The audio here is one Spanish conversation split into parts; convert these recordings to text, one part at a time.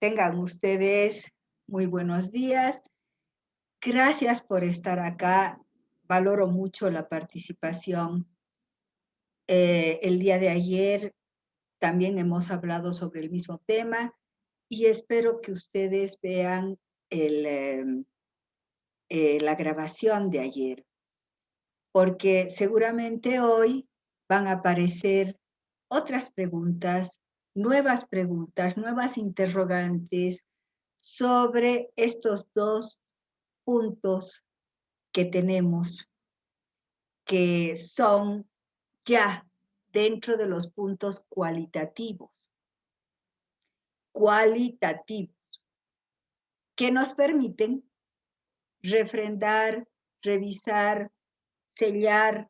Tengan ustedes muy buenos días. Gracias por estar acá. Valoro mucho la participación. El día de ayer también hemos hablado sobre el mismo tema y espero que ustedes vean la grabación de ayer, porque seguramente hoy van a aparecer otras preguntas, nuevas interrogantes sobre estos dos puntos que tenemos, que son ya dentro de los puntos cualitativos, que nos permiten refrendar, revisar, sellar,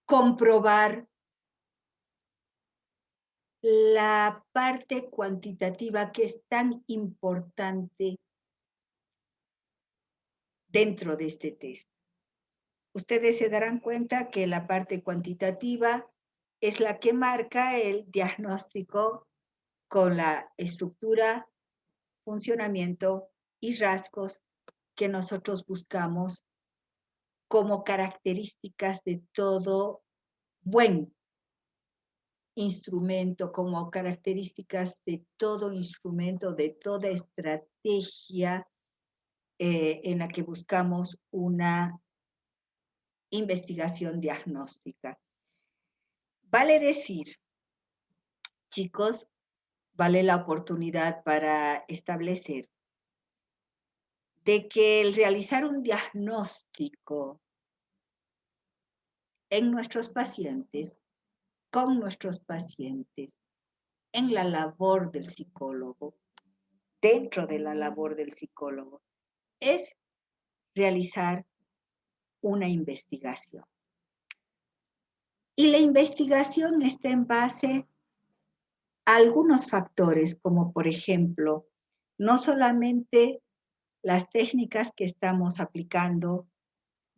comprobar la parte cuantitativa que es tan importante dentro de este test. Ustedes se darán cuenta que la parte cuantitativa es la que marca el diagnóstico con la estructura, funcionamiento y rasgos que nosotros buscamos como características de todo buen instrumento, como características de todo instrumento, de toda estrategia en la que buscamos una investigación diagnóstica. Vale decir, chicos, vale la oportunidad para establecer de que el realizar un diagnóstico en nuestros pacientes, con nuestros pacientes, en la labor del psicólogo, dentro de la labor del psicólogo, es realizar una investigación. Y la investigación está en base a algunos factores, como por ejemplo, no solamente las técnicas que estamos aplicando,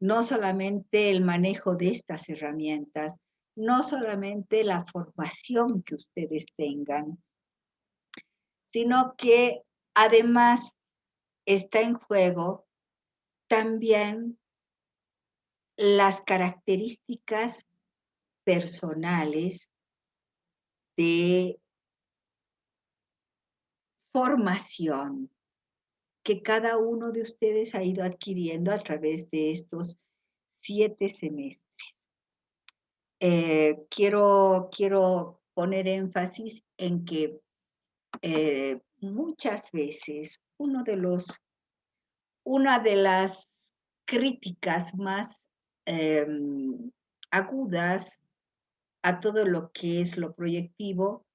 no solamente el manejo de estas herramientas, no solamente la formación que ustedes tengan, sino que además está en juego también las características personales de formación que cada uno de ustedes ha ido adquiriendo a través de estos 7 semestres. Quiero poner énfasis en que muchas veces una de las críticas más agudas a todo lo que es lo proyectivo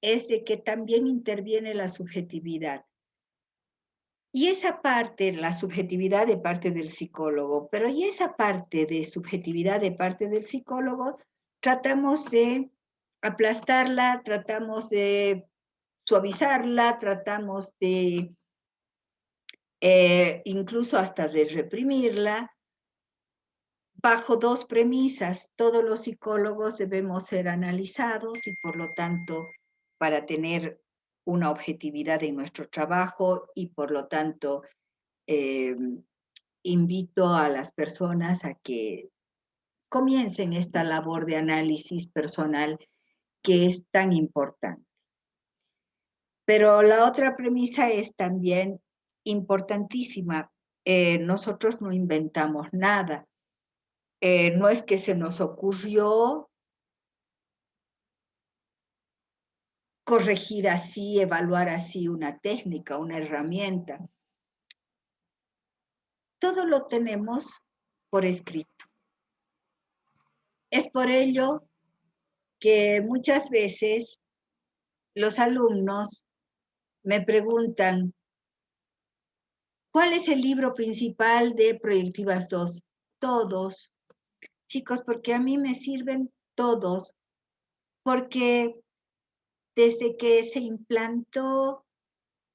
es de que también interviene la subjetividad. Y esa parte, la subjetividad de parte del psicólogo, pero y esa parte de subjetividad de parte del psicólogo, tratamos de aplastarla, tratamos de suavizarla, tratamos de incluso hasta de reprimirla, bajo dos premisas. Todos los psicólogos debemos ser analizados y por lo tanto, para tener una objetividad en nuestro trabajo y por lo tanto, invito a las personas a que comiencen esta labor de análisis personal que es tan importante. Pero la otra premisa es también importantísima. Nosotros no inventamos nada. No es que se nos ocurrió corregir así, evaluar así una técnica, una herramienta. Todo lo tenemos por escrito. Es por ello que muchas veces los alumnos me preguntan, ¿cuál es el libro principal de Proyectivas 2? Todos, chicos, porque a mí me sirven todos, porque desde que se implantó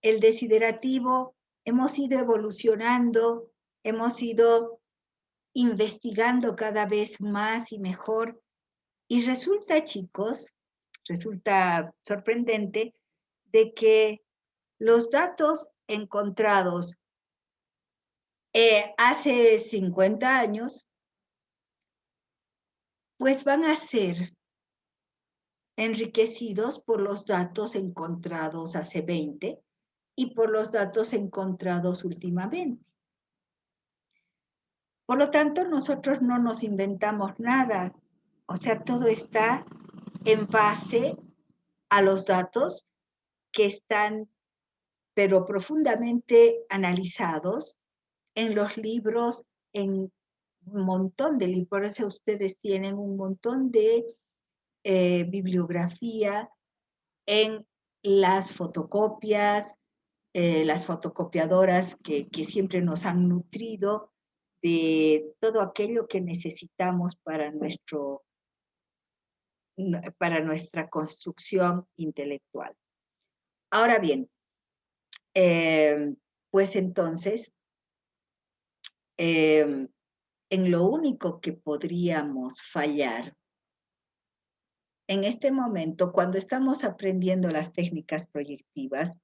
el desiderativo, hemos ido evolucionando, hemos ido investigando cada vez más y mejor. Y resulta, chicos, resulta sorprendente de que los datos encontrados hace 50 años, pues van a ser enriquecidos por los datos encontrados hace 20 y por los datos encontrados últimamente. Por lo tanto, nosotros no nos inventamos nada, o sea, todo está en base a los datos que están, pero profundamente analizados en los libros, en un montón de libros, por eso ustedes tienen un montón de bibliografía en las fotocopias, las fotocopiadoras que siempre nos han nutrido de todo aquello que necesitamos para nuestra construcción intelectual. Ahora bien, pues entonces, en lo único que podríamos fallar en este momento, cuando estamos aprendiendo las técnicas proyectivas,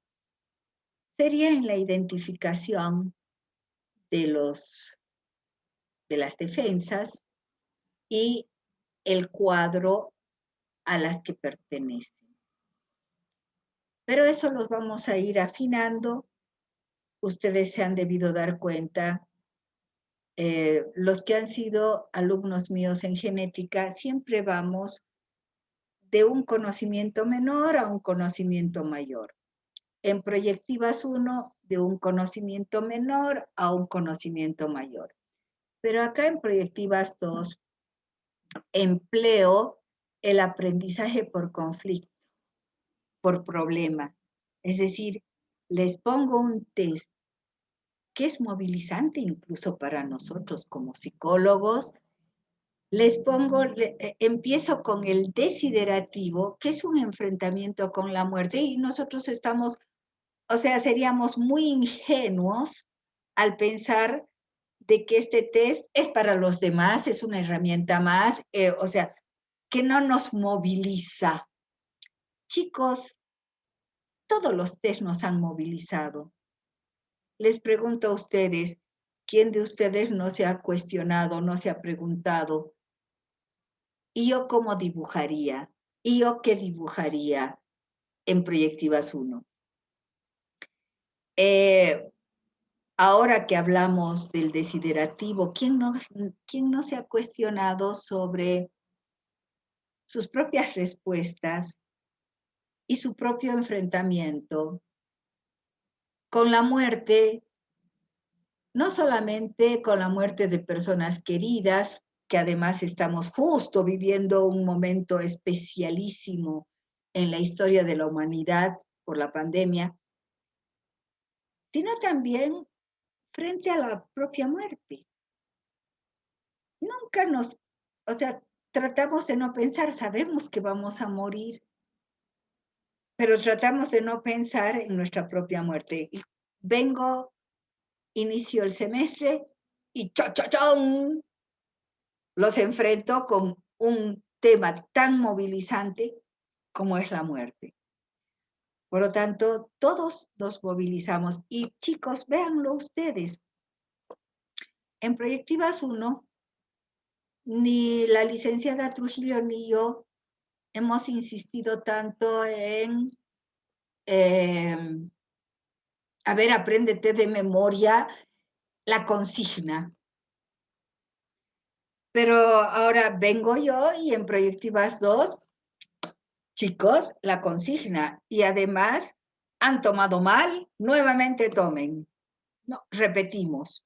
sería en la identificación de las defensas y el cuadro a las que pertenecen. Pero eso los vamos a ir afinando. Ustedes se han debido dar cuenta, los que han sido alumnos míos en genética, siempre vamos de un conocimiento menor a un conocimiento mayor. En proyectivas 1, de un conocimiento menor a un conocimiento mayor. Pero acá en proyectivas 2, empleo el aprendizaje por conflicto, por problema. Es decir, les pongo un test que es movilizante incluso para nosotros como psicólogos. Empiezo con el desiderativo, que es un enfrentamiento con la muerte, y nosotros estamos, o sea, seríamos muy ingenuos al pensar de que este test es para los demás, es una herramienta más, o sea, que no nos moviliza. Chicos, todos los test nos han movilizado. Les pregunto a ustedes, ¿quién de ustedes no se ha cuestionado, no se ha preguntado, ¿y yo cómo dibujaría? ¿Y yo qué dibujaría en Proyectivas 1? Ahora que hablamos del desiderativo, ¿quién no se ha cuestionado sobre sus propias respuestas y su propio enfrentamiento con la muerte? No solamente con la muerte de personas queridas, que además estamos justo viviendo un momento especialísimo en la historia de la humanidad por la pandemia, sino también frente a la propia muerte. Nunca o sea, tratamos de no pensar, sabemos que vamos a morir, pero tratamos de no pensar en nuestra propia muerte. Y inicio el semestre y ¡cha! Los enfrento con un tema tan movilizante como es la muerte. Por lo tanto, todos nos movilizamos. Y chicos, véanlo ustedes. En Proyectivas 1, ni la licenciada Trujillo ni yo hemos insistido tanto en, a ver, apréndete de memoria la consigna. Pero ahora vengo yo y en Proyectivas 2, chicos, la consigna. Y además, han tomado mal, nuevamente tomen. No, repetimos.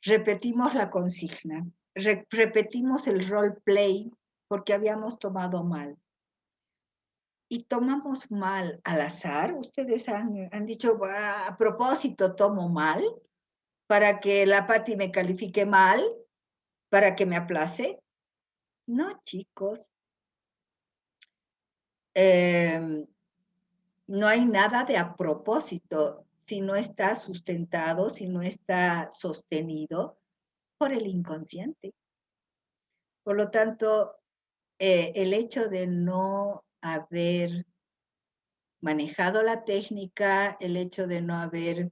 Repetimos la consigna. Repetimos el role play porque habíamos tomado mal. Y tomamos mal al azar. Ustedes han dicho, a propósito, tomo mal para que la Pati me califique mal, para que me aplace. No, chicos. No hay nada de a propósito si no está sustentado, si no está sostenido por el inconsciente. Por lo tanto, el hecho de no haber manejado la técnica, el hecho de no haber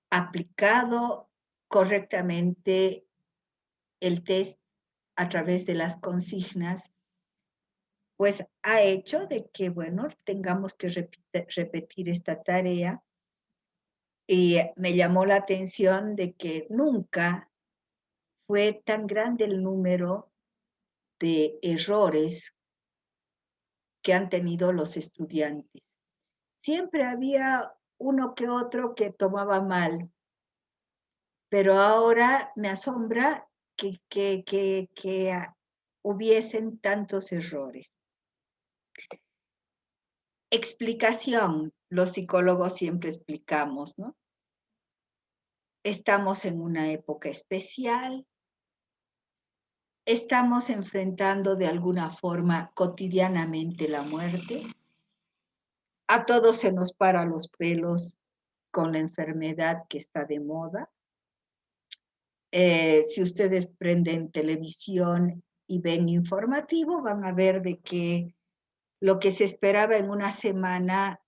aplicado correctamente el test a través de las consignas, pues ha hecho de que, bueno, tengamos que repetir esta tarea. Y me llamó la atención de que nunca fue tan grande el número de errores que han tenido los estudiantes. Siempre había uno que otro que tomaba mal, pero ahora me asombra que hubiesen tantos errores. Explicación, los psicólogos siempre explicamos, ¿no? Estamos en una época especial, estamos enfrentando de alguna forma cotidianamente la muerte. A todos se nos para los pelos con la enfermedad que está de moda. Si ustedes prenden televisión y ven informativo, van a ver de que lo que se esperaba en una semana,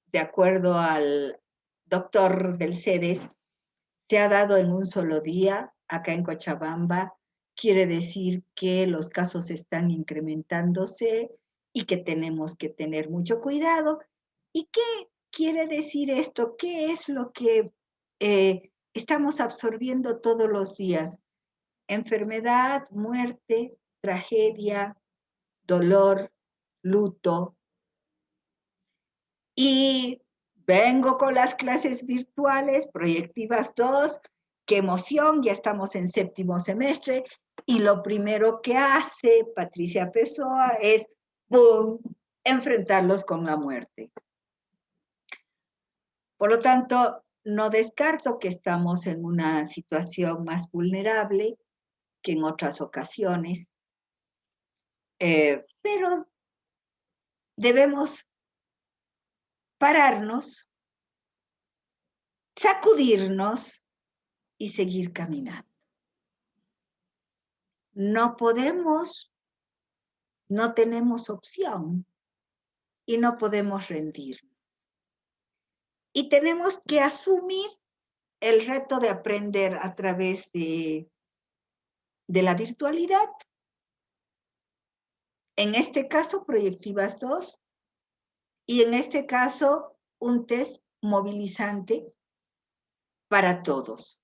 de acuerdo al doctor del CEDES, se ha dado en un solo día acá en Cochabamba. Quiere decir que los casos están incrementándose y que tenemos que tener mucho cuidado. ¿Y qué quiere decir esto? ¿Qué es lo que estamos absorbiendo todos los días? Enfermedad, muerte, tragedia, dolor, luto. Y vengo con las clases virtuales, Proyectivas 2, qué emoción, ya estamos en séptimo semestre, y lo primero que hace Patricia Pessoa es, ¡boom!, enfrentarlos con la muerte. Por lo tanto, no descarto que estamos en una situación más vulnerable que en otras ocasiones, pero debemos pararnos, sacudirnos y seguir caminando. No podemos, no tenemos opción y no podemos rendirnos. Y tenemos que asumir el reto de aprender a través de la virtualidad. En este caso, Proyectivas 2, y en este caso, un test movilizante para todos.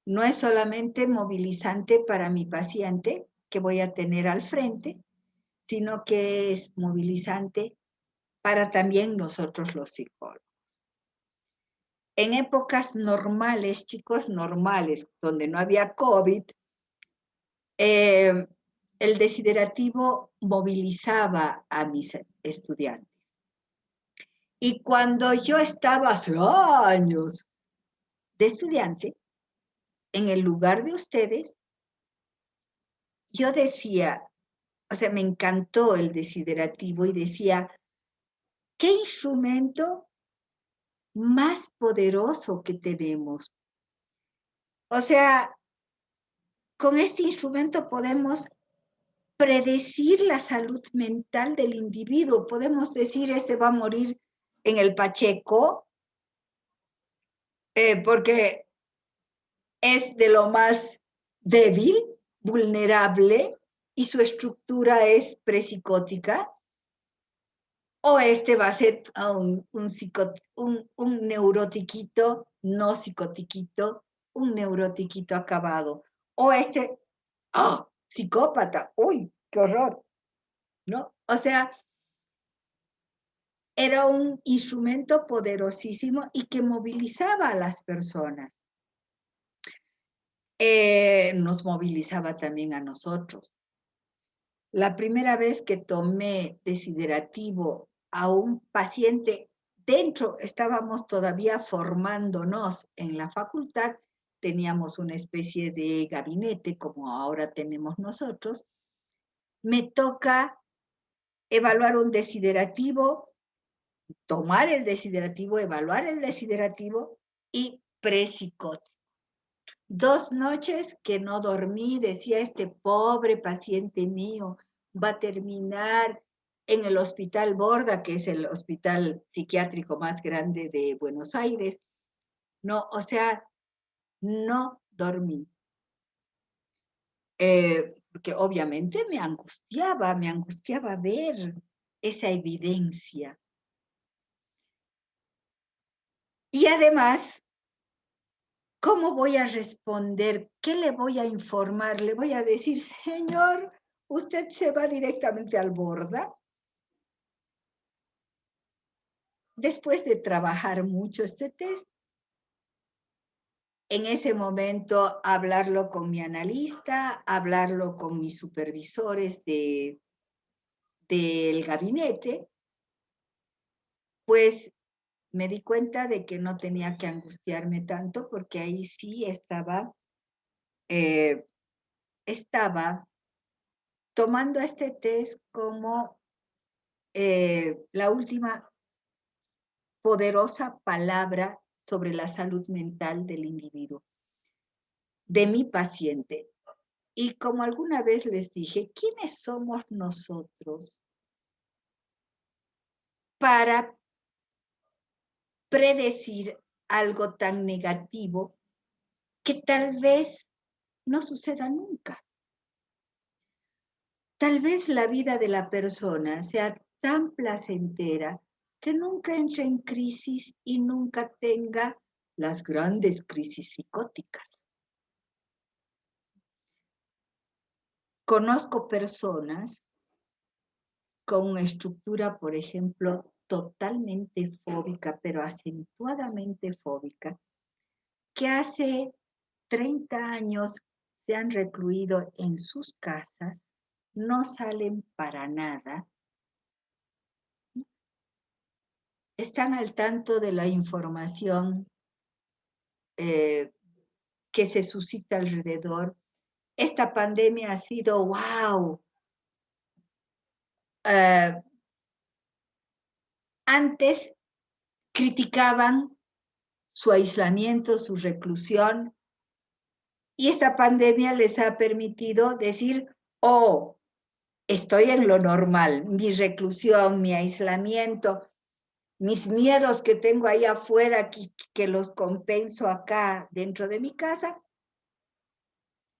No es solamente movilizante para mi paciente que voy a tener al frente, sino que es movilizante para también nosotros los psicólogos. En épocas normales, chicos, normales, donde no había COVID, el desiderativo movilizaba a mis estudiantes. Y cuando yo estaba hace años de estudiante, en el lugar de ustedes, yo decía, o sea, me encantó el desiderativo y decía, ¿qué instrumento más poderoso que tenemos? O sea, con este instrumento podemos predecir la salud mental del individuo. Podemos decir, este va a morir en el Pacheco, porque es de lo más débil, vulnerable, y su estructura es prepsicótica, o este va a ser un neurotiquito, no psicotiquito, un neurotiquito acabado. O este, ¡oh!, psicópata, ¡uy, qué horror! ¿No? O sea, era un instrumento poderosísimo y que movilizaba a las personas. Nos movilizaba también a nosotros. La primera vez que tomé desiderativo a un paciente dentro, estábamos todavía formándonos en la facultad, teníamos una especie de gabinete como ahora tenemos nosotros, me toca evaluar un desiderativo, tomar el desiderativo, evaluar el desiderativo y prepsicótico. 2 noches que no dormí, decía, este pobre paciente mío va a terminar en el Hospital Borda, que es el hospital psiquiátrico más grande de Buenos Aires. No, o sea, no dormí. Porque obviamente me angustiaba ver esa evidencia. Y además, ¿cómo voy a responder? ¿Qué le voy a informar? Le voy a decir, señor, usted se va directamente al Borda. Después de trabajar mucho este test, en ese momento hablarlo con mi analista, hablarlo con mis supervisores del gabinete, pues me di cuenta de que no tenía que angustiarme tanto porque ahí sí estaba tomando este test como la última poderosa palabra sobre la salud mental del individuo, de mi paciente. Y como alguna vez les dije, ¿quiénes somos nosotros para predecir algo tan negativo que tal vez no suceda nunca? Tal vez la vida de la persona sea tan placentera que nunca entre en crisis y nunca tenga las grandes crisis psicóticas. Conozco personas con una estructura, por ejemplo, totalmente fóbica, pero acentuadamente fóbica, que hace 30 años se han recluido en sus casas, no salen para nada, están al tanto de la información que se suscita alrededor. Esta pandemia ha sido, wow. Antes criticaban su aislamiento, su reclusión, y esta pandemia les ha permitido decir, oh, estoy en lo normal, mi reclusión, mi aislamiento, mis miedos que tengo ahí afuera, que los compenso acá dentro de mi casa,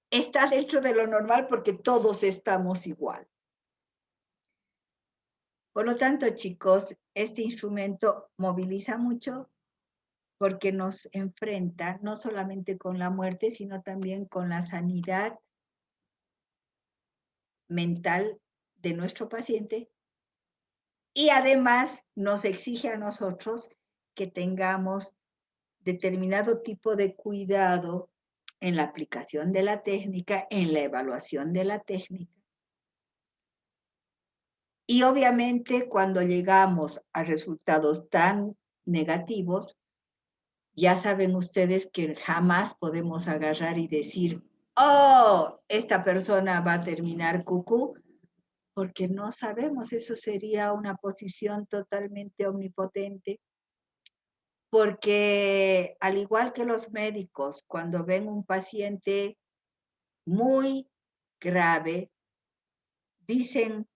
está dentro de lo normal porque todos estamos igual. Por lo tanto, chicos, este instrumento moviliza mucho porque nos enfrenta no solamente con la muerte, sino también con la sanidad mental de nuestro paciente, y además nos exige a nosotros que tengamos determinado tipo de cuidado en la aplicación de la técnica, en la evaluación de la técnica. Y obviamente cuando llegamos a resultados tan negativos, ya saben ustedes que jamás podemos agarrar y decir, oh, esta persona va a terminar cucú, porque no sabemos, eso sería una posición totalmente omnipotente, porque al igual que los médicos, cuando ven un paciente muy grave, dicen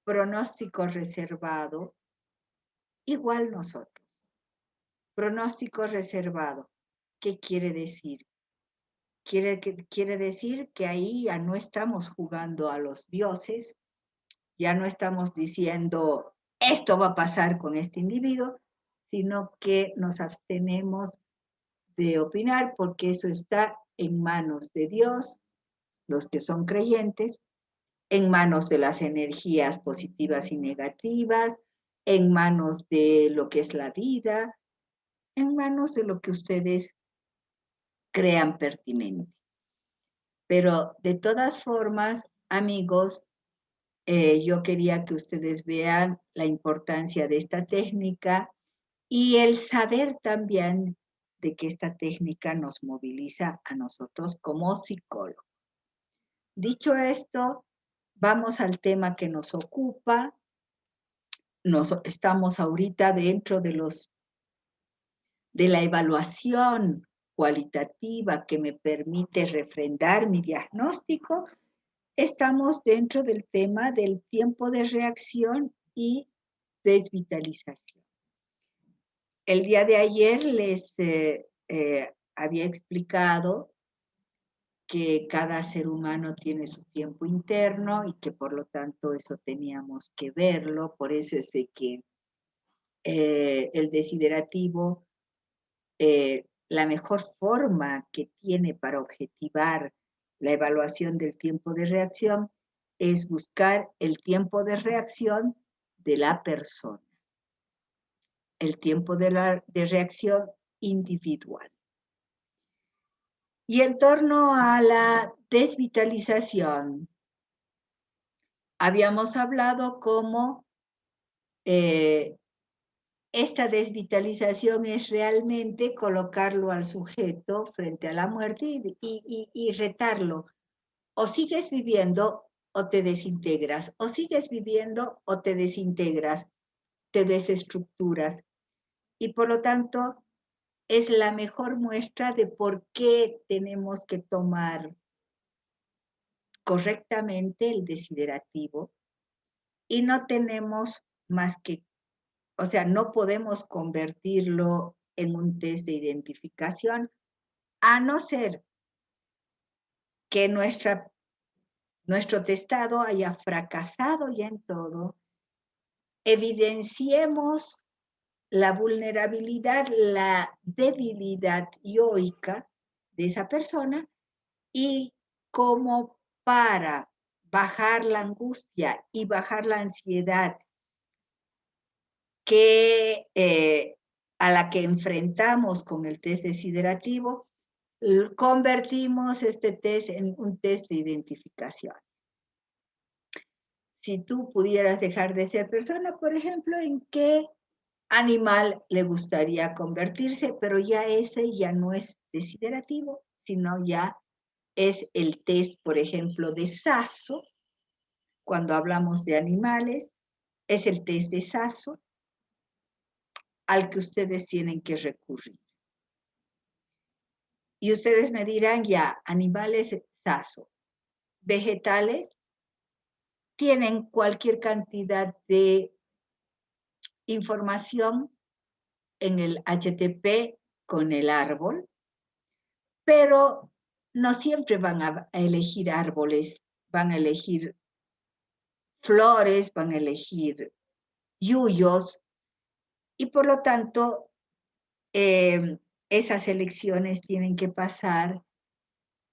pronóstico reservado, igual nosotros. Pronóstico reservado, ¿qué quiere decir? Quiere decir que ahí ya no estamos jugando a los dioses, ya no estamos diciendo esto va a pasar con este individuo, sino que nos abstenemos de opinar porque eso está en manos de Dios, los que son creyentes, en manos de las energías positivas y negativas, en manos de lo que es la vida, en manos de lo que ustedes crean pertinente. Pero de todas formas, amigos, yo quería que ustedes vean la importancia de esta técnica y el saber también de que esta técnica nos moviliza a nosotros como psicólogos. Dicho esto, vamos al tema que nos ocupa. Estamos ahorita dentro de la evaluación cualitativa que me permite refrendar mi diagnóstico. Estamos dentro del tema del tiempo de reacción y desvitalización. El día de ayer les había explicado que cada ser humano tiene su tiempo interno y que por lo tanto eso teníamos que verlo, por eso es de que el desiderativo, la mejor forma que tiene para objetivar la evaluación del tiempo de reacción es buscar el tiempo de reacción de la persona, el tiempo de reacción individual. Y en torno a la desvitalización, habíamos hablado cómo esta desvitalización es realmente colocarlo al sujeto frente a la muerte y retarlo. O sigues viviendo o te desintegras, o sigues viviendo o te desintegras, te desestructuras. Y por lo tanto, es la mejor muestra de por qué tenemos que tomar correctamente el desiderativo y no tenemos más que, o sea, no podemos convertirlo en un test de identificación, a no ser que nuestro testado haya fracasado ya en todo, evidenciemos la vulnerabilidad, la debilidad yoica de esa persona y como para bajar la angustia y bajar la ansiedad a la que enfrentamos con el test desiderativo, convertimos este test en un test de identificación. Si tú pudieras dejar de ser persona, por ejemplo, ¿en qué animal le gustaría convertirse? Pero ya ese ya no es desiderativo, sino ya es el test, por ejemplo, de Sasso. Cuando hablamos de animales, es el test de Sasso al que ustedes tienen que recurrir. Y ustedes me dirán, ya, animales, Sasso. Vegetales tienen cualquier cantidad de información en el HTP con el árbol, pero no siempre van a elegir árboles, van a elegir flores, van a elegir yuyos, y por lo tanto, esas elecciones tienen que pasar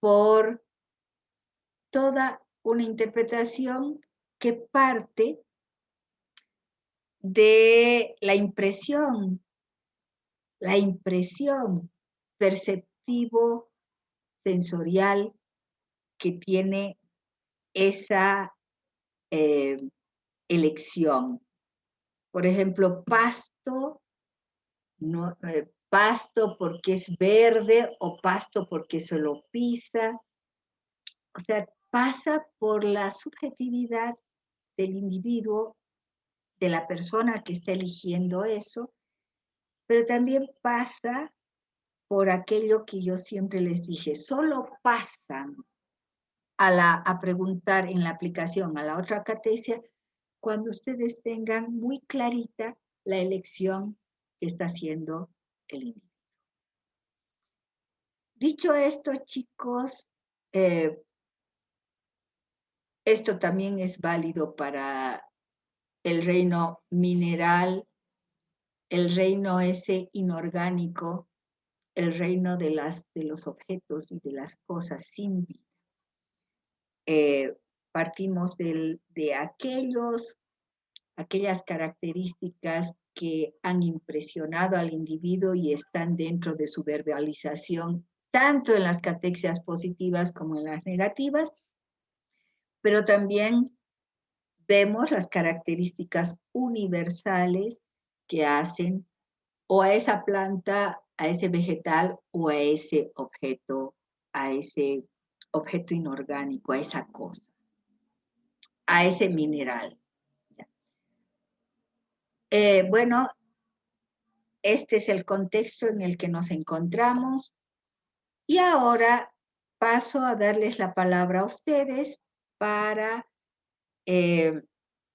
por toda una interpretación que parte de la impresión perceptivo, sensorial que tiene esa elección. Por ejemplo, pasto, no, pasto porque es verde o pasto porque se lo pisa. O sea, pasa por la subjetividad del individuo, de la persona que está eligiendo eso, pero también pasa por aquello que yo siempre les dije, solo pasan a preguntar en la aplicación a la otra catecia cuando ustedes tengan muy clarita la elección que está haciendo el individuo. Dicho esto, chicos, esto también es válido para el reino mineral, el reino ese inorgánico, el reino de los objetos y de las cosas sin vida. Partimos de aquellas características que han impresionado al individuo y están dentro de su verbalización, tanto en las catexias positivas como en las negativas, pero también vemos las características universales que hacen o a esa planta, a ese vegetal o a ese objeto inorgánico, a esa cosa, a ese mineral. Bueno, este es el contexto en el que nos encontramos y ahora paso a darles la palabra a ustedes para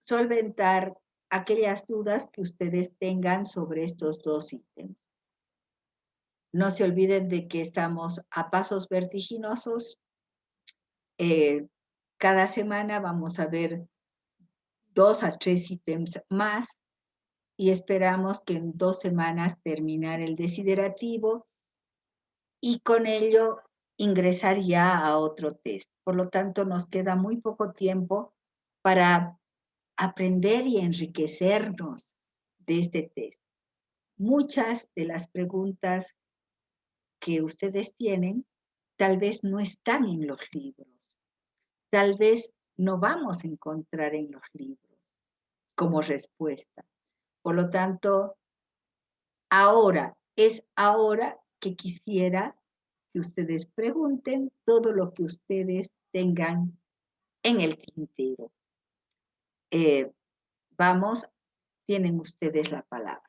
solventar aquellas dudas que ustedes tengan sobre estos dos ítems. No se olviden de que estamos a pasos vertiginosos. Cada semana vamos a ver 2 a 3 ítems más y esperamos que en 2 semanas terminar el desiderativo y con ello ingresar ya a otro test. Por lo tanto, nos queda muy poco tiempo para aprender y enriquecernos de este test. Muchas de las preguntas que ustedes tienen tal vez no están en los libros, tal vez no vamos a encontrar en los libros como respuesta. Por lo tanto, es ahora que quisiera que ustedes pregunten todo lo que ustedes tengan en el tintero. Vamos, tienen ustedes la palabra.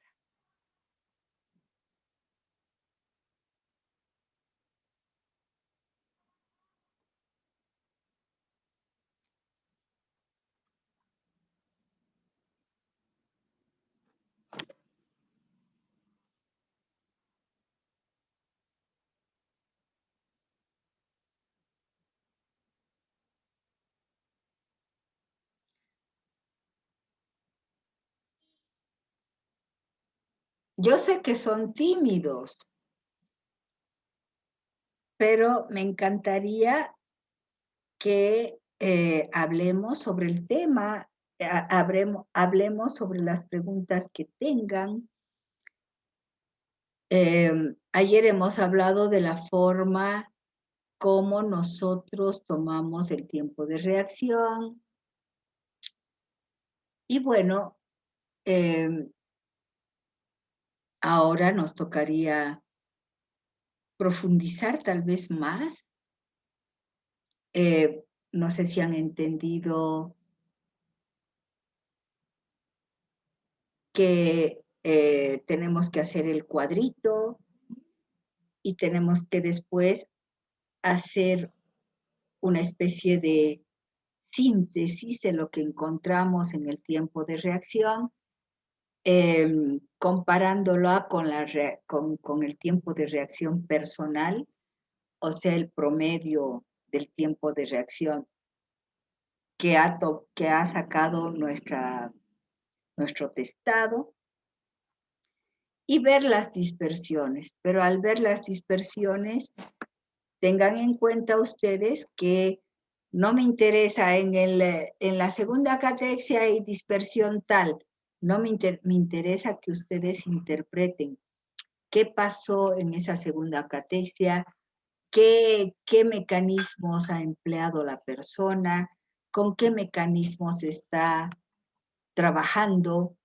Yo sé que son tímidos, pero me encantaría que hablemos sobre el tema, hablemos sobre las preguntas que tengan. Ayer hemos hablado de la forma como nosotros tomamos el tiempo de reacción. Y bueno, ahora nos tocaría profundizar tal vez más. No sé si han entendido que tenemos que hacer el cuadrito y tenemos que después hacer una especie de síntesis de lo que encontramos en el tiempo de reacción, comparándola con el tiempo de reacción personal, o sea, el promedio del tiempo de reacción que ha sacado nuestro testado, y ver las dispersiones. Pero al ver las dispersiones, tengan en cuenta ustedes que no me interesa en la segunda catexia hay dispersión tal. No me interesa que ustedes interpreten qué pasó en esa segunda catexia, qué mecanismos ha empleado la persona, con qué mecanismos está trabajando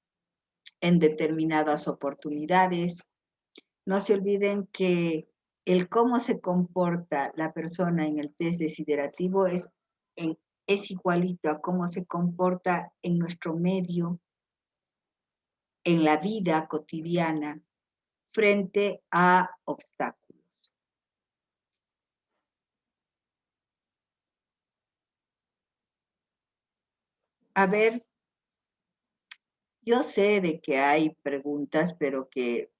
en determinadas oportunidades. No se olviden que el cómo se comporta la persona en el test desiderativo es igualito a cómo se comporta en nuestro medio, en la vida cotidiana, frente a obstáculos. A ver, yo sé de que hay preguntas, pero que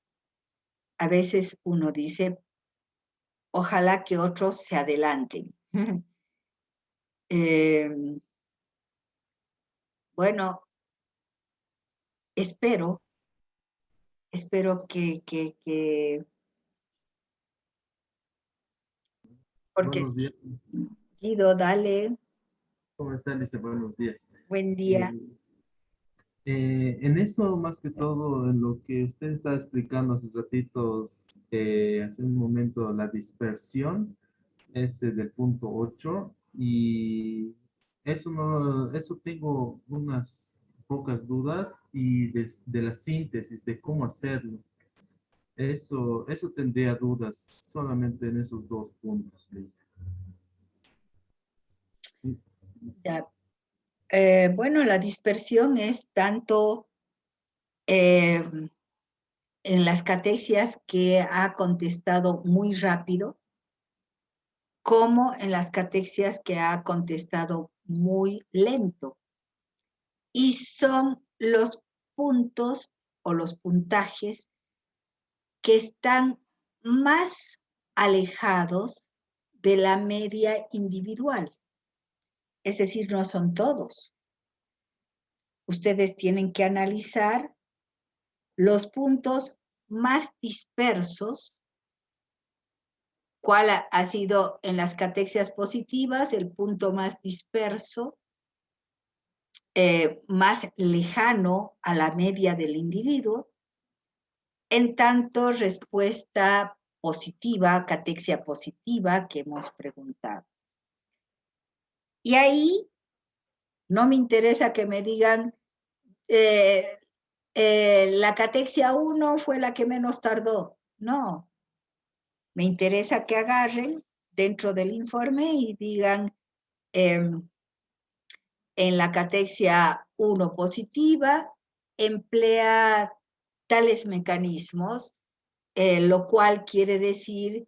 a veces uno dice, ojalá que otros se adelanten. Bueno, espero que porque Buenos días. Guido, dale, ¿Cómo están? Dice buenos días. buen Eh, día. en eso, más que todo, en lo que usted está explicando hace ratitos, hace un momento, la dispersión es del punto 8 y eso, no, eso tengo unas pocas dudas y de la síntesis, de cómo hacerlo. Eso tendría dudas solamente en esos dos puntos, dice. Ya. Bueno, la dispersión es tanto eh, en las catexias que ha contestado muy rápido, como en las catexias que ha contestado muy lento. Y son los puntos o los puntajes que están más alejados de la media individual. Es decir, no son todos. Ustedes tienen que analizar los puntos más dispersos. ¿Cuál ha sido en las catexias positivas el punto más disperso, más lejano a la media del individuo? En tanto, respuesta positiva, catexia positiva que hemos preguntado. Y ahí no me interesa que me digan la catexia 1 fue la que menos tardó. No, me interesa que agarren dentro del informe y digan en la catexia 1 positiva emplea tales mecanismos, lo cual quiere decir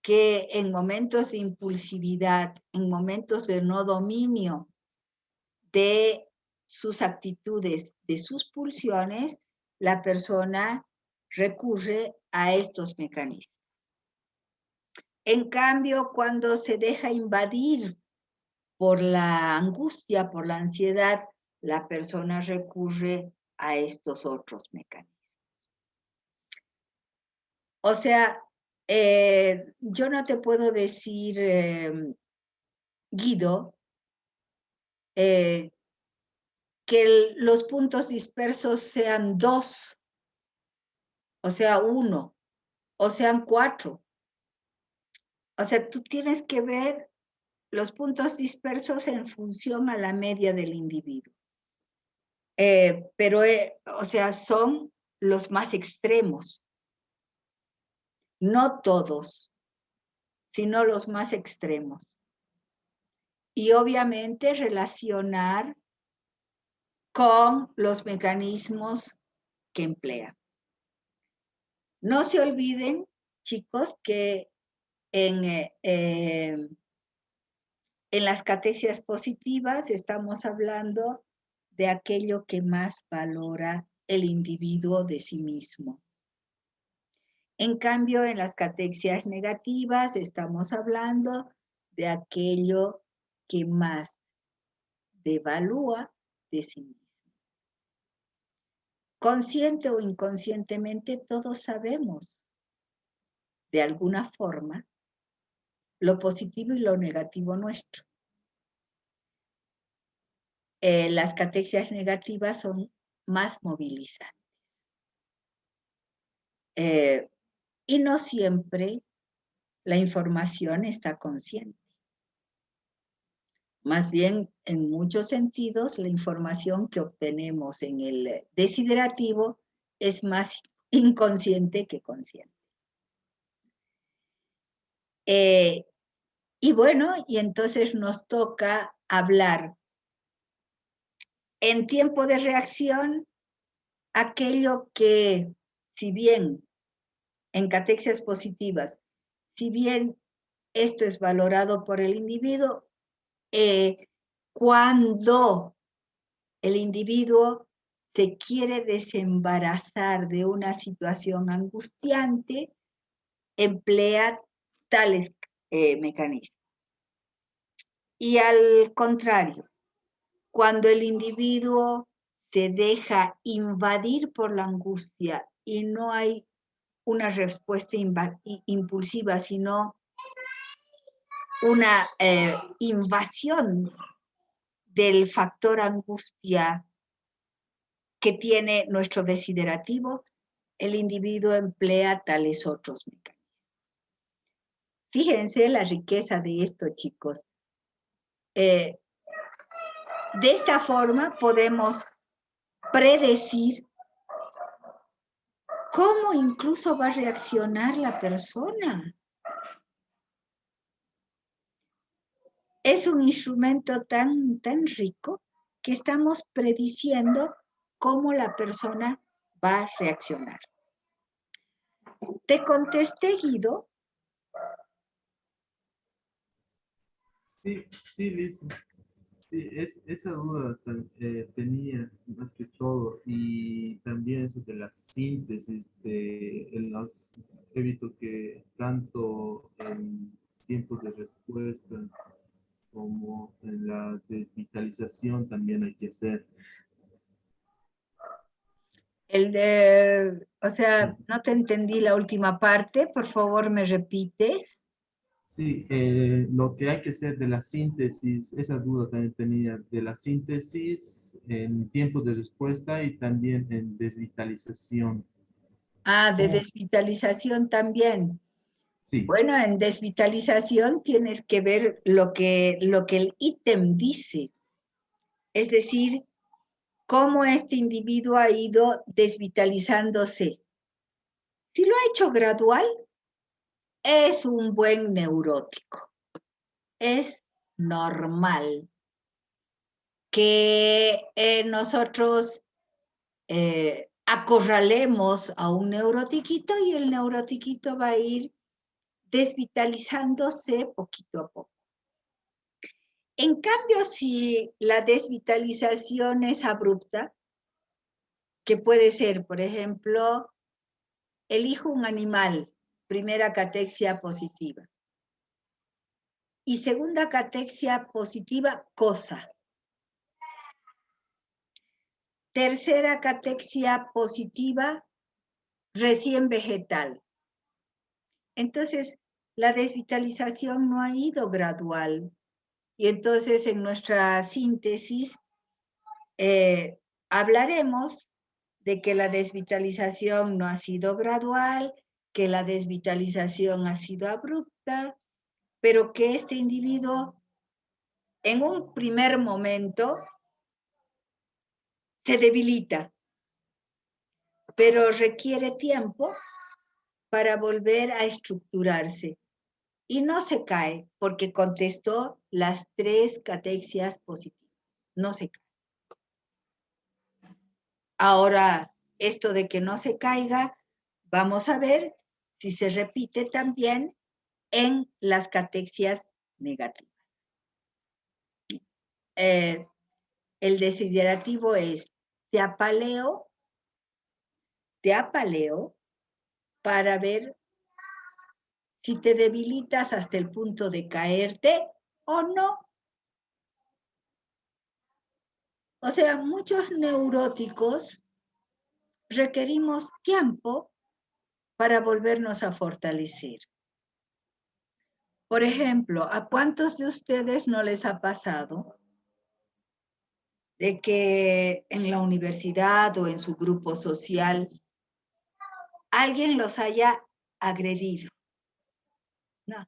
que en momentos de impulsividad, en momentos de no dominio de sus actitudes, de sus pulsiones, la persona recurre a estos mecanismos. En cambio, cuando se deja invadir por la angustia, por la ansiedad, la persona recurre a estos otros mecanismos. O sea, yo no te puedo decir, Guido, que los puntos dispersos sean 2, o sea, 1, o sean 4. O sea, tú tienes que ver los puntos dispersos en función a la media del individuo. Pero, o sea, son los más extremos. No todos, sino los más extremos. Y obviamente relacionar con los mecanismos que emplea. No se olviden, chicos, que en las catexia positivas estamos hablando de aquello que más valora el individuo de sí mismo. En cambio, en las catexias negativas estamos hablando de aquello que más devalúa de sí mismo. Consciente o inconscientemente, todos sabemos, de alguna forma, lo positivo y lo negativo nuestro. Las catexias negativas son más movilizantes. Y no siempre la información está consciente. Más bien, en muchos sentidos, la información que obtenemos en el desiderativo es más inconsciente que consciente. Y bueno, y entonces nos toca hablar en tiempo de reacción aquello que, si bien en catexias positivas, si bien esto es valorado por el individuo, cuando el individuo se quiere desembarazar de una situación angustiante, emplea tales mecanismos. Y al contrario, cuando el individuo se deja invadir por la angustia y no hay una respuesta impulsiva, sino una invasión del factor angustia que tiene nuestro desiderativo, el individuo emplea tales otros mecanismos. Fíjense la riqueza de esto, chicos. De esta forma podemos predecir cómo incluso va a reaccionar la persona. Es un instrumento tan rico que estamos prediciendo cómo la persona va a reaccionar. ¿Te contesté, Guido? Sí, Liz. Sí, esa duda tenía más que todo y también eso de la síntesis he visto que tanto en tiempos de respuesta como en la desvitalización también hay que hacer. O sea, no te entendí la última parte, por favor, ¿me repites? Sí, lo que hay que hacer de la síntesis, esa duda también tenía, de la síntesis en tiempos de respuesta y también en desvitalización. Ah, de ¿Cómo? desvitalización también. Sí, Bueno, en desvitalización tienes que ver lo que el ítem dice, es decir, cómo este individuo ha ido desvitalizándose. Si lo ha hecho gradual, es un buen neurótico. Es normal que nosotros acorralemos a un neurotiquito y el neurotiquito va a ir desvitalizándose poquito a poco. En cambio, si la desvitalización es abrupta, que puede ser, por ejemplo, elijo un animal, primera catexia positiva, y segunda catexia positiva, cosa. Tercera catexia positiva, recién vegetal. Entonces, la desvitalización no ha ido gradual. Y entonces en nuestra síntesis hablaremos de que la desvitalización no ha sido gradual, que la desvitalización ha sido abrupta, pero que este individuo en un primer momento se debilita, pero requiere tiempo para volver a estructurarse y no se cae porque contestó las tres catexias positivas. No se cae. Ahora, esto de que no se caiga, vamos a ver si se repite también en las catexias negativas. Eh, el desiderativo es te apaleo para ver si te debilitas hasta el punto de caerte o no. O sea, muchos neuróticos requerimos tiempo para volvernos a fortalecer. Por ejemplo, ¿a cuántos de ustedes no les ha pasado de que en la universidad o en su grupo social alguien los haya agredido? No.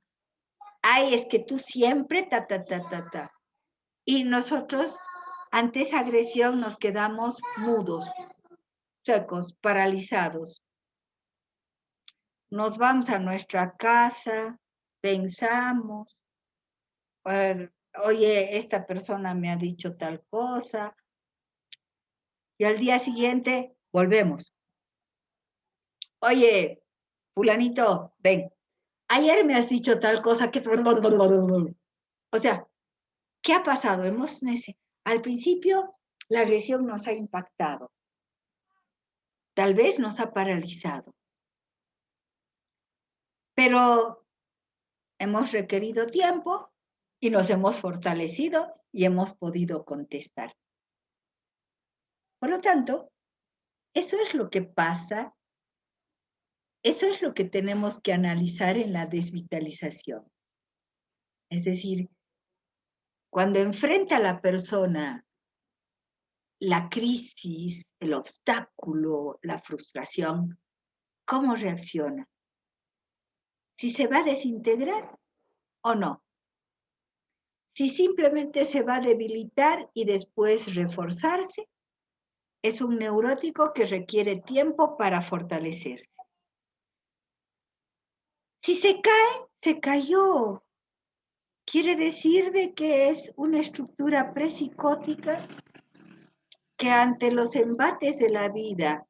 Ay, es que tú siempre ta. Y nosotros ante esa agresión nos quedamos mudos, secos, paralizados. Nos vamos a nuestra casa, pensamos, oye, esta persona me ha dicho tal cosa, y al día siguiente volvemos. Oye, fulanito, ven, ayer me has dicho tal cosa que... O sea, ¿qué ha pasado? Al principio la agresión nos ha impactado, tal vez nos ha paralizado, pero hemos requerido tiempo y nos hemos fortalecido y hemos podido contestar. Por lo tanto, eso es lo que pasa, eso es lo que tenemos que analizar en la desvitalización. Es decir, cuando enfrenta a la persona la crisis, el obstáculo, la frustración, ¿cómo reacciona? Si se va a desintegrar o no. Si simplemente se va a debilitar y después reforzarse, es un neurótico que requiere tiempo para fortalecerse. Si se cae, se cayó. Quiere decir de que es una estructura presicótica que ante los embates de la vida,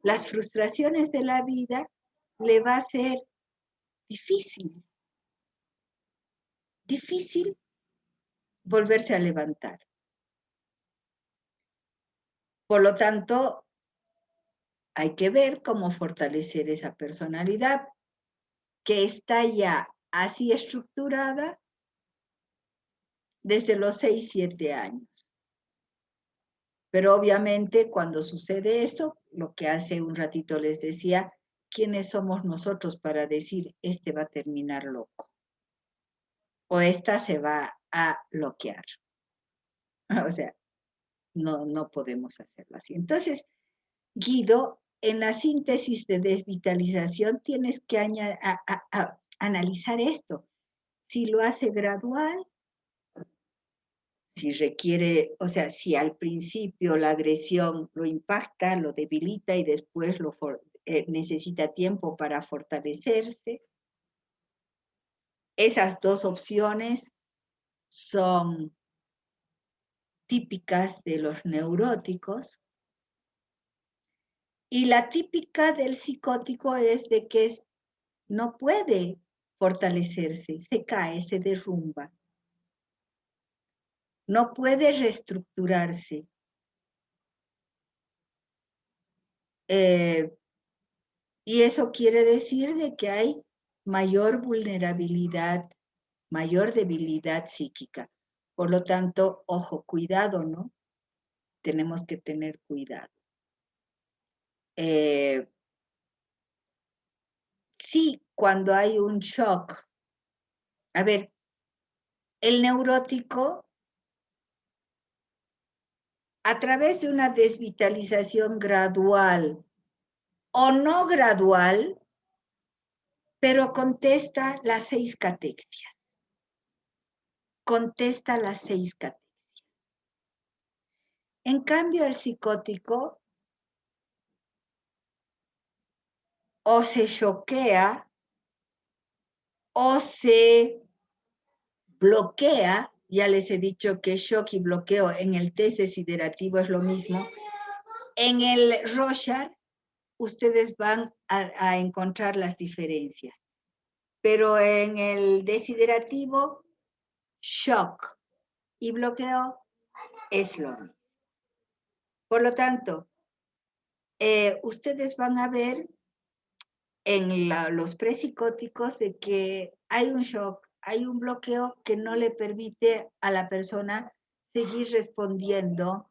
las frustraciones de la vida, le va a ser difícil volverse a levantar. Por lo tanto, hay que ver cómo fortalecer esa personalidad que está ya así estructurada desde los 6, 7 años. Pero obviamente cuando sucede esto, lo que hace un ratito les decía, ¿quiénes somos nosotros para decir, este va a terminar loco? O esta se va a bloquear. O sea, no podemos hacerlo así. Entonces, Guido, en la síntesis de desvitalización tienes que analizar esto. Si lo hace gradual, si requiere, o sea, si al principio la agresión lo impacta, lo debilita y después necesita tiempo para fortalecerse. Esas dos opciones son típicas de los neuróticos. Y la típica del psicótico es de que no puede fortalecerse, se cae, se derrumba. No puede reestructurarse. Y eso quiere decir de que hay mayor vulnerabilidad, mayor debilidad psíquica. Por lo tanto, ojo, cuidado, ¿no? Tenemos que tener cuidado. Sí, cuando hay un shock. A ver, el neurótico, a través de una desvitalización gradual o no gradual, pero contesta las 6 catexias. Contesta las 6 catexias. En cambio, el psicótico o se choquea o se bloquea. Ya les he dicho que shock y bloqueo en el test desiderativo es lo mismo. En el Rorschach, ustedes van a encontrar las diferencias. Pero en el desiderativo, shock y bloqueo es lo mismo. Por lo tanto, ustedes van a ver en los prepsicóticos de que hay un shock, hay un bloqueo que no le permite a la persona seguir respondiendo,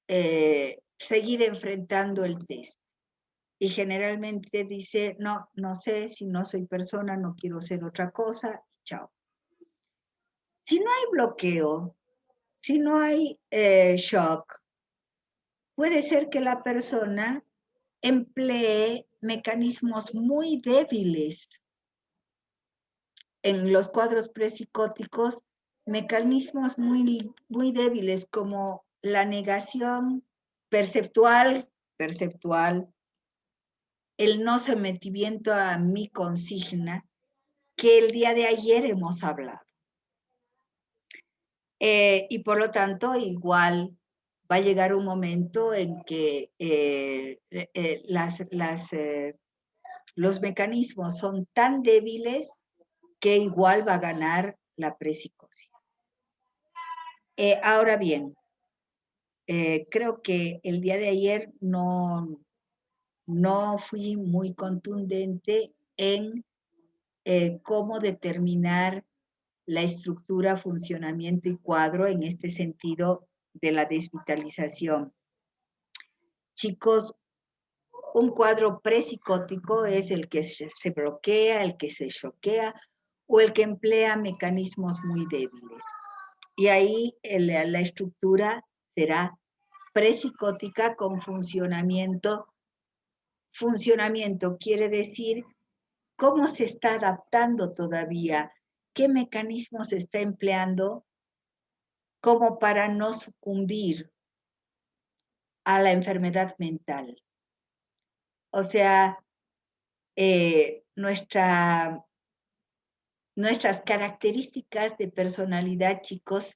seguir enfrentando el test. Y generalmente dice, no sé, si no soy persona, no quiero ser otra cosa, chao. Si no hay bloqueo, si no hay shock, puede ser que la persona emplee mecanismos muy débiles en los cuadros prepsicóticos, mecanismos muy débiles como la negación perceptual, el no sometimiento a mi consigna, que el día de ayer hemos hablado. Y por lo tanto, igual va a llegar un momento en que los mecanismos son tan débiles que igual va a ganar la prepsicosis. Ahora bien, creo que el día de ayer no fui muy contundente en cómo determinar la estructura, funcionamiento y cuadro en este sentido de la desvitalización. Chicos, un cuadro prepsicótico es el que se bloquea, el que se choquea o el que emplea mecanismos muy débiles. Y ahí la estructura será prepsicótica con funcionamiento. Funcionamiento quiere decir cómo se está adaptando todavía, qué mecanismos se está empleando como para no sucumbir a la enfermedad mental. O sea, nuestras características de personalidad, chicos,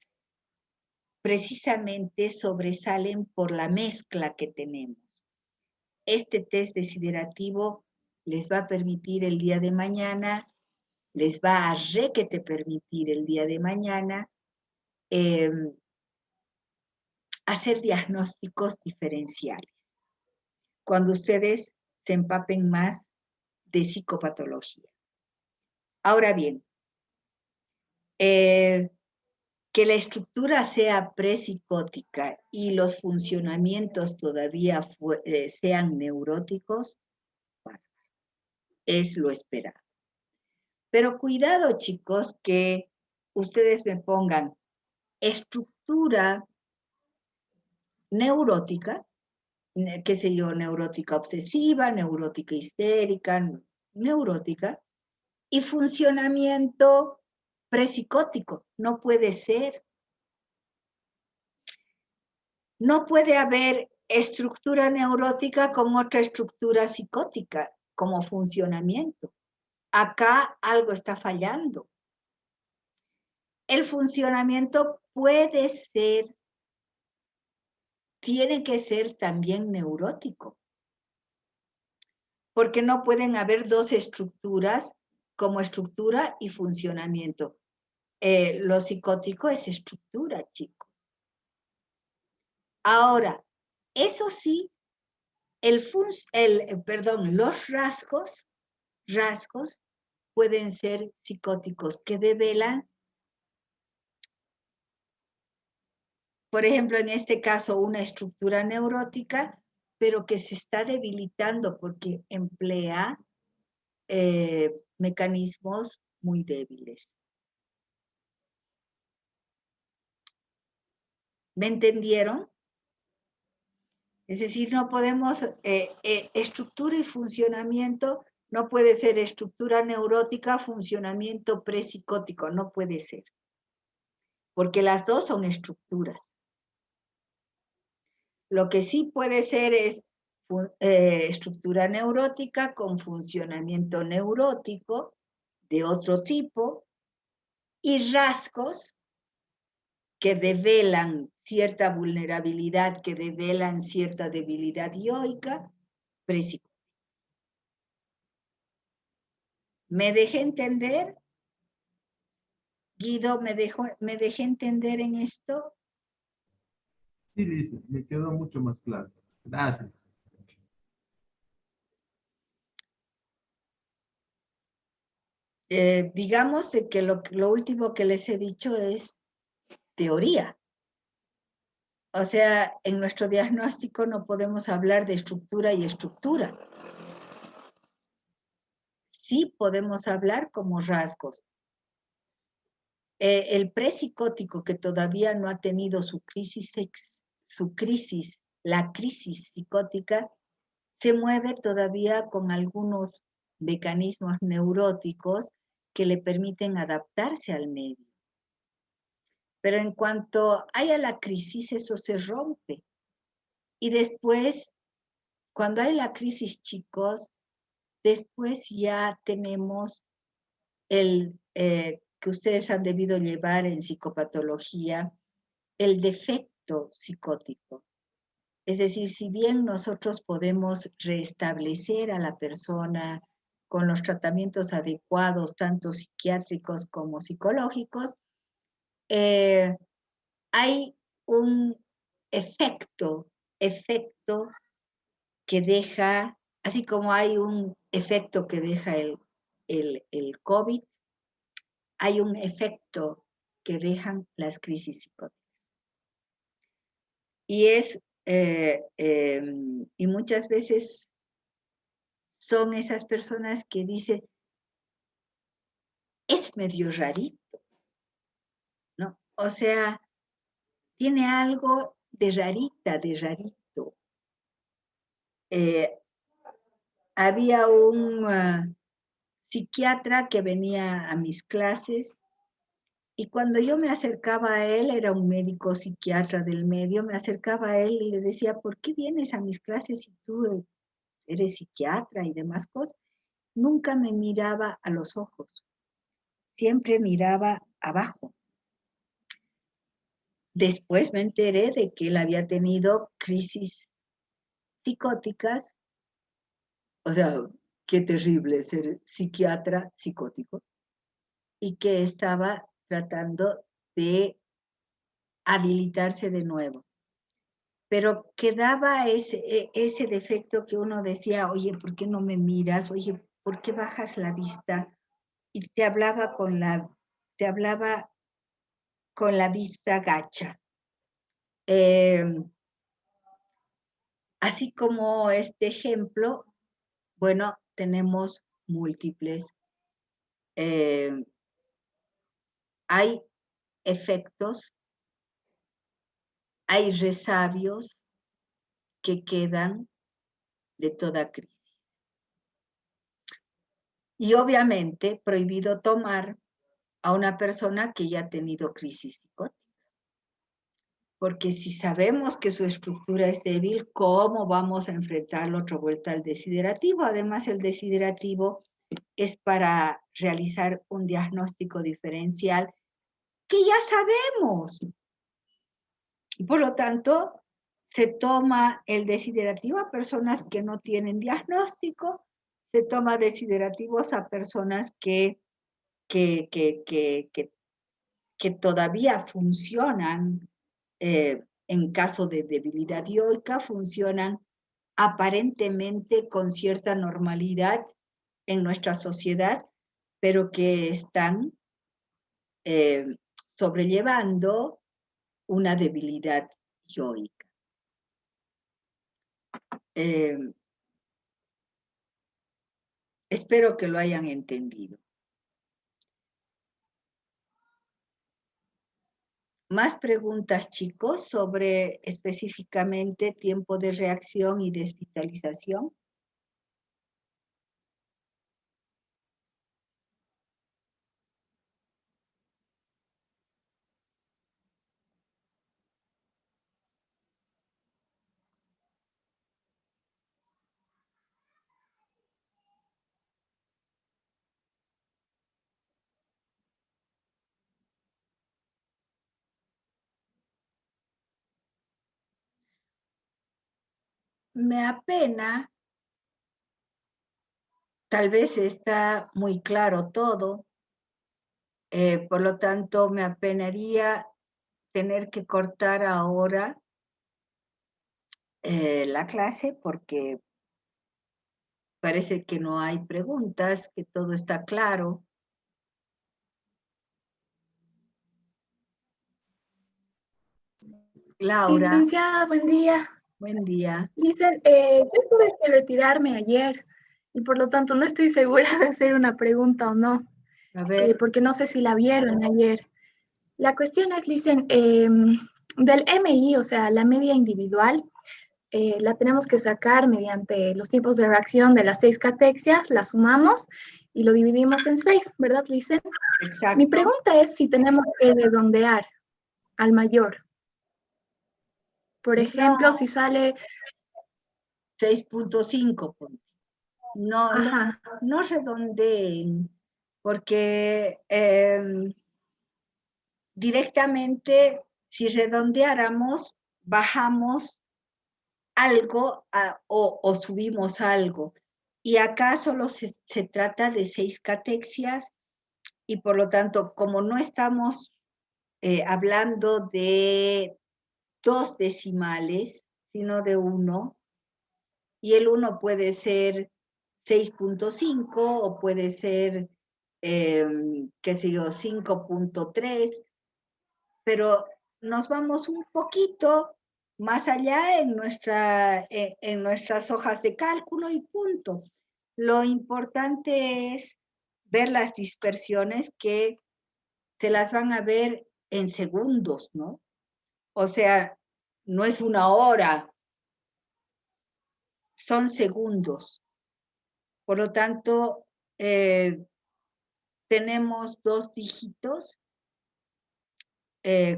precisamente sobresalen por la mezcla que tenemos. Este test desiderativo les va a permitir el día de mañana, les va a permitir el día de mañana hacer diagnósticos diferenciales. Cuando ustedes se empapen más de psicopatología. Ahora bien, que la estructura sea prepsicótica y los funcionamientos todavía sean neuróticos, bueno, es lo esperado. Pero cuidado, chicos, que ustedes me pongan estructura neurótica, qué sé yo, neurótica obsesiva, neurótica histérica, neurótica, y funcionamiento prepsicótico. No puede ser. No puede haber estructura neurótica con otra estructura psicótica como funcionamiento. Acá algo está fallando. El funcionamiento puede ser, tiene que ser también neurótico, porque no pueden haber dos estructuras como estructura y funcionamiento. Lo psicótico es estructura, chicos. Ahora, eso sí, los rasgos pueden ser psicóticos que develan, por ejemplo, en este caso, una estructura neurótica, pero que se está debilitando porque emplea mecanismos muy débiles. ¿Me entendieron? Es decir, no podemos, estructura y funcionamiento no puede ser estructura neurótica, funcionamiento prepsicótico, no puede ser. Porque las dos son estructuras. Lo que sí puede ser es estructura neurótica con funcionamiento neurótico de otro tipo y rasgos que develan cierta vulnerabilidad, que develan cierta debilidad yoica, prepsicótica. ¿Me dejé entender? Guido, ¿me dejé entender en esto? Sí, dice, me quedó mucho más claro. Gracias. Digamos de que lo último que les he dicho es teoría. O sea, en nuestro diagnóstico no podemos hablar de estructura y estructura. Sí podemos hablar como rasgos. El prepsicótico que todavía no ha tenido la crisis psicótica, se mueve todavía con algunos mecanismos neuróticos que le permiten adaptarse al medio. Pero en cuanto haya la crisis, eso se rompe. Y después, cuando hay la crisis, chicos, después ya tenemos el que ustedes han debido llevar en psicopatología, el defecto psicótico. Es decir, si bien nosotros podemos restablecer a la persona con los tratamientos adecuados, tanto psiquiátricos como psicológicos, hay un efecto que deja, así como hay un efecto que deja el COVID, hay un efecto que dejan las crisis psicóticas. Y muchas veces son esas personas que dicen, es medio rarito, ¿no? O sea, tiene algo de rarita, de rarito. Había un psiquiatra que venía a mis clases y cuando yo me acercaba a él, era un médico psiquiatra del medio, me acercaba a él y le decía, ¿por qué vienes a mis clases si tú eres psiquiatra y demás cosas? Nunca me miraba a los ojos, siempre miraba abajo. Después me enteré de que él había tenido crisis psicóticas, o sea, qué terrible ser psiquiatra psicótico, y que estaba tratando de habilitarse de nuevo. Pero quedaba ese defecto que uno decía, oye, ¿por qué no me miras? Oye, ¿por qué bajas la vista? Y te hablaba con la vista gacha. Así como este ejemplo, bueno, tenemos múltiples. Hay efectos, hay resabios que quedan de toda crisis. Y obviamente prohibido tomar a una persona que ya ha tenido crisis psicótica. Porque si sabemos que su estructura es débil, ¿cómo vamos a enfrentar la otra vuelta al desiderativo? Además, el desiderativo es para realizar un diagnóstico diferencial que ya sabemos. Y por lo tanto, se toma el desiderativo a personas que no tienen diagnóstico, se toma desiderativos a personas que todavía funcionan, en caso de debilidad dioica, funcionan aparentemente con cierta normalidad en nuestra sociedad, pero que están sobrellevando una debilidad dioica. Espero que lo hayan entendido. Más preguntas, chicos, sobre específicamente tiempo de reacción y desvitalización. Me apena, tal vez está muy claro todo, por lo tanto me apenaría tener que cortar ahora la clase porque parece que no hay preguntas, que todo está claro. Laura, Licenciada, buen día. buen día. Dicen, yo tuve que retirarme ayer y por lo tanto no estoy segura de hacer una pregunta o no, A ver, porque no sé si la vieron ayer. La cuestión es, dicen, del MI, o sea, la media individual, la tenemos que sacar mediante los tipos de reacción de las 6 catexias, la sumamos y lo dividimos en 6, ¿verdad, Licen? exacto. Mi pregunta es si tenemos que redondear al mayor. Por ejemplo, si sale 6.5. No, ajá, no redondeen, porque directamente, si redondeáramos, bajamos algo o subimos algo. Y acá solo se trata de 6 catexias y por lo tanto, como no estamos hablando de 2 decimales, sino de 1, y el 1 puede ser 6.5 o puede ser, qué sé yo, 5.3, pero nos vamos un poquito más allá en nuestras hojas de cálculo y punto. Lo importante es ver las dispersiones que se las van a ver en segundos, ¿no? O sea, no es una hora, son segundos. Por lo tanto, tenemos 2 dígitos,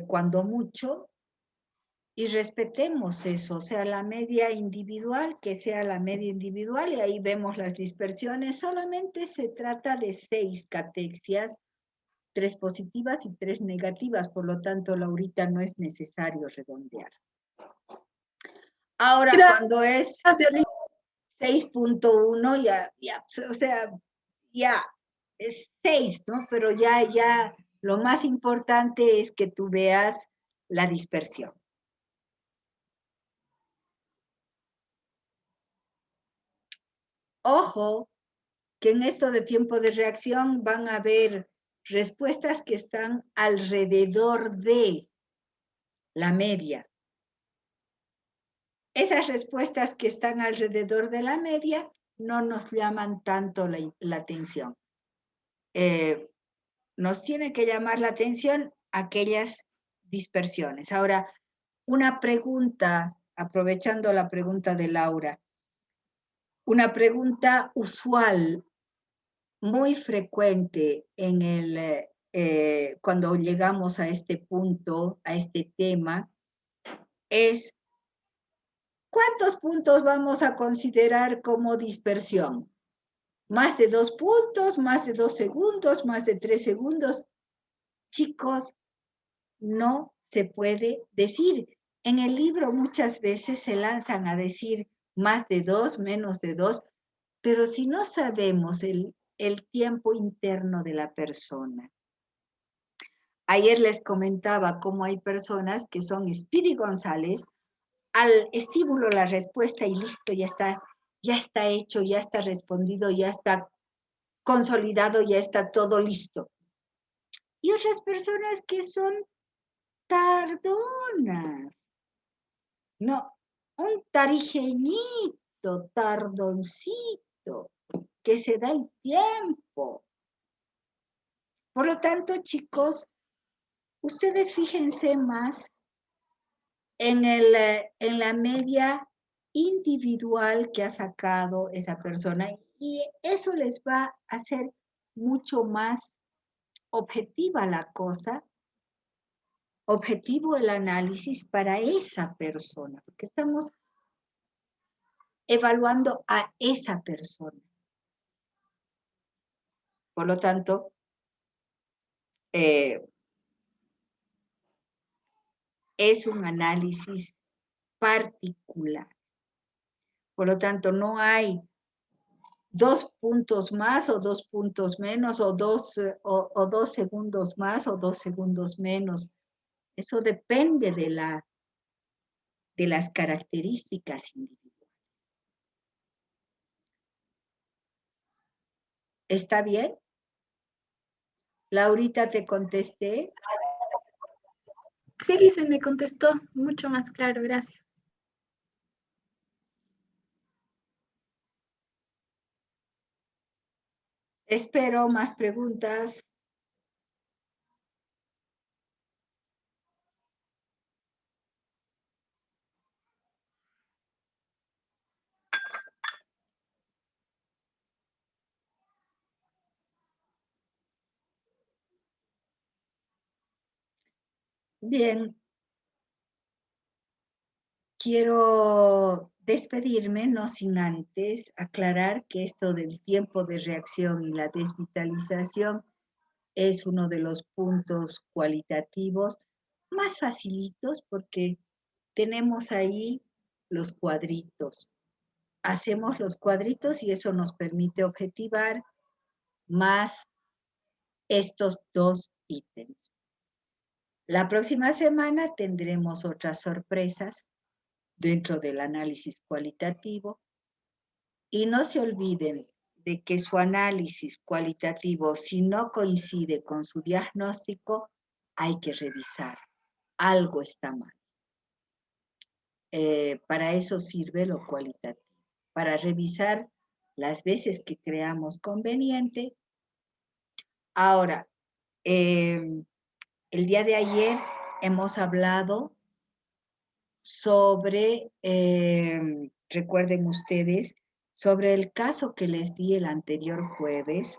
cuando mucho, y respetemos eso, o sea, la media individual, que sea la media individual, y ahí vemos las dispersiones. Solamente se trata de 6 catexias, 3 positivas y 3 negativas, por lo tanto, Laurita, no es necesario redondear. Ahora, cuando es gracias, Licen. 6.1, ya, o sea, ya es 6, ¿no? Pero ya lo más importante es que tú veas la dispersión. Ojo, que en esto de tiempo de reacción van a haber respuestas que están alrededor de la media. Esas respuestas que están alrededor de la media no nos llaman tanto la atención. Nos tiene que llamar la atención aquellas dispersiones. Ahora, una pregunta, aprovechando la pregunta de Laura, una pregunta usual, muy frecuente cuando llegamos a este punto, a este tema, es ¿cuántos puntos vamos a considerar como dispersión? ¿Más de 2 puntos, más de 2 segundos, más de 3 segundos? Chicos, no se puede decir. En el libro muchas veces se lanzan a decir más de 2, menos de 2, pero si no sabemos el tiempo interno de la persona. Ayer les comentaba cómo hay personas que son Speedy González, al estímulo la respuesta y listo, ya está hecho, ya está respondido, ya está consolidado, ya está todo listo. Y otras personas que son tardonas. No, un tarijeñito, tardoncito, que se da el tiempo. Por lo tanto, chicos, ustedes fíjense más en la media individual que ha sacado esa persona y eso les va a hacer mucho más objetiva la cosa, objetivo el análisis para esa persona, porque estamos evaluando a esa persona. Por lo tanto, es un análisis particular. Por lo tanto, no hay 2 puntos más o 2 puntos menos o 2 segundos más o 2 segundos menos. Eso depende de las características individuales. ¿Está bien? Laurita, ¿te contesté? Sí, se me contestó mucho más claro, gracias. Espero más preguntas. Bien. Quiero despedirme, no sin antes aclarar que esto del tiempo de reacción y la desvitalización es uno de los puntos cualitativos más facilitos porque tenemos ahí los cuadritos. Hacemos los cuadritos y eso nos permite objetivar más estos 2 ítems. La próxima semana tendremos otras sorpresas dentro del análisis cualitativo y no se olviden de que su análisis cualitativo, si no coincide con su diagnóstico, hay que revisar. Algo está mal. Para eso sirve lo cualitativo, para revisar las veces que creamos conveniente. Ahora, el día de ayer hemos hablado sobre, recuerden ustedes, sobre el caso que les di el anterior jueves,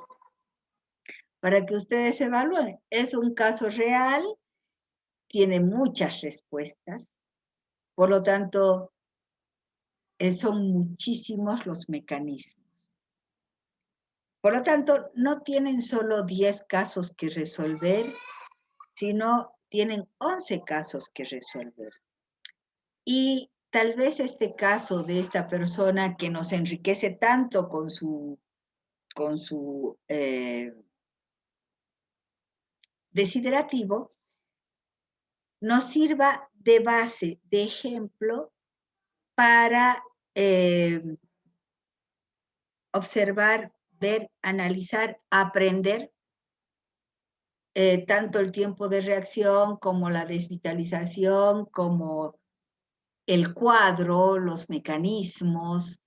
para que ustedes evalúen. Es un caso real, tiene muchas respuestas, por lo tanto, son muchísimos los mecanismos. Por lo tanto, no tienen solo 10 casos que resolver, sino tienen 11 casos que resolver. Y tal vez este caso de esta persona que nos enriquece tanto con su desiderativo, nos sirva de base, de ejemplo, para observar, ver, analizar, aprender tanto el tiempo de reacción como la desvitalización, como el cuadro, los mecanismos,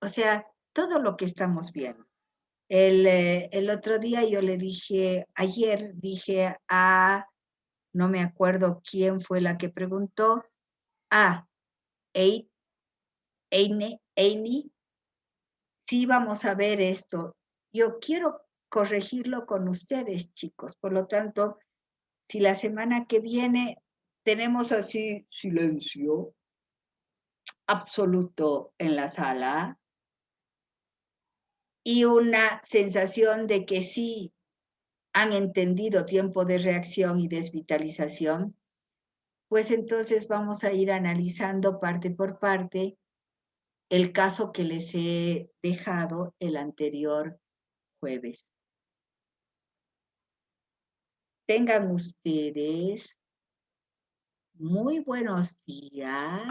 o sea, todo lo que estamos viendo. El otro día yo le dije, ayer dije a, no me acuerdo quién fue la que preguntó, a Eine, sí vamos a ver esto. Yo quiero corregirlo con ustedes, chicos. Por lo tanto, si la semana que viene tenemos así silencio absoluto en la sala y una sensación de que sí han entendido tiempo de reacción y desvitalización, pues entonces vamos a ir analizando parte por parte el caso que les he dejado el anterior jueves. Tengan ustedes muy buenos días.